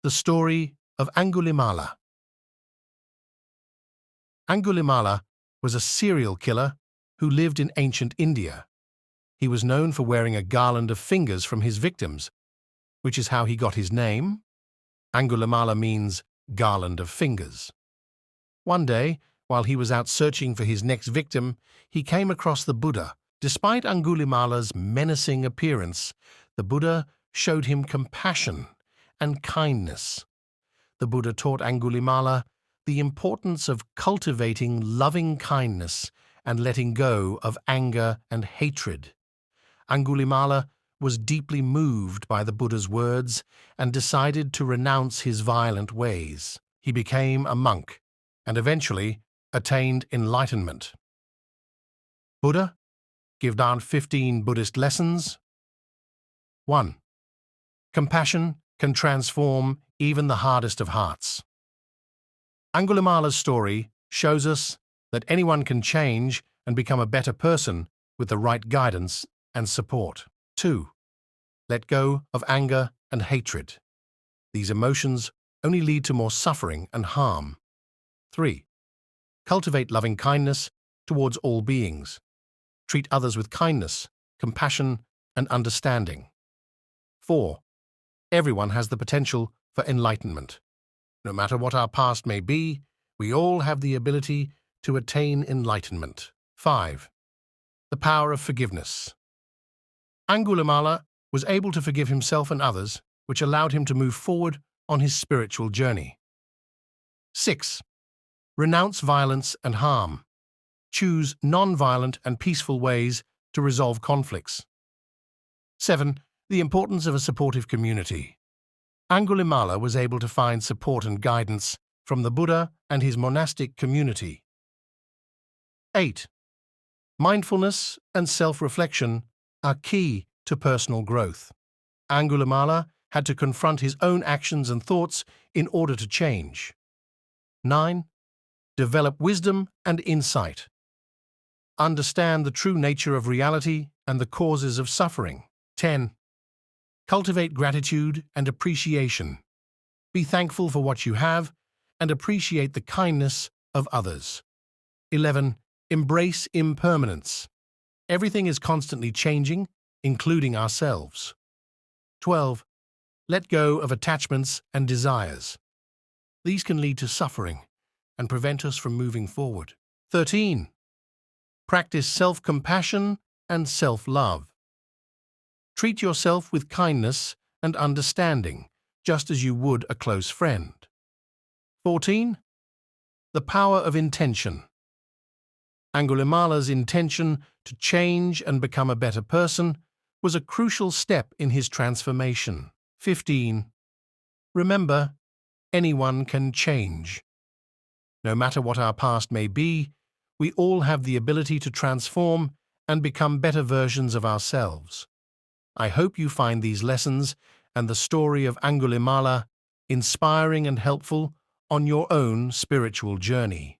The story of Angulimala. Angulimala was a serial killer who lived in ancient India. He was known for wearing a garland of fingers from his victims, which is how he got his name. Angulimala means garland of fingers. One day, while he was out searching for his next victim, he came across the Buddha. Despite Angulimala's menacing appearance, the Buddha showed him compassion and kindness. The Buddha taught Angulimala the importance of cultivating loving kindness and letting go of anger and hatred. Angulimala was deeply moved by the Buddha's words and decided to renounce his violent ways. He became a monk and eventually attained enlightenment. Buddha give down 15 Buddhist lessons. 1. Compassion can transform even the hardest of hearts. Angulimala's story shows us that anyone can change and become a better person with the right guidance and support. 2. Let go of anger and hatred. These emotions only lead to more suffering and harm. 3. Cultivate loving kindness towards all beings. Treat others with kindness, compassion, and understanding. 4. Everyone has the potential for enlightenment. No matter what our past may be, we all have the ability to attain enlightenment. 5. The power of forgiveness. Angulimala was able to forgive himself and others, which allowed him to move forward on his spiritual journey. 6. Renounce violence and harm. Choose non-violent and peaceful ways to resolve conflicts. 7. The importance of a supportive community. Angulimala was able to find support and guidance from the Buddha and his monastic community. 8. Mindfulness and self-reflection are key to personal growth. Angulimala had to confront his own actions and thoughts in order to change. 9. Develop wisdom and insight. Understand the true nature of reality and the causes of suffering. 10. Cultivate gratitude and appreciation. Be thankful for what you have and appreciate the kindness of others. 11. Embrace impermanence. Everything is constantly changing, including ourselves. 12. Let go of attachments and desires. These can lead to suffering and prevent us from moving forward. 13. Practice self-compassion and self-love. Treat yourself with kindness and understanding, just as you would a close friend. 14. The power of intention. Angulimala's intention to change and become a better person was a crucial step in his transformation. 15. Remember, anyone can change. No matter what our past may be, we all have the ability to transform and become better versions of ourselves. I hope you find these lessons and the story of Angulimala inspiring and helpful on your own spiritual journey.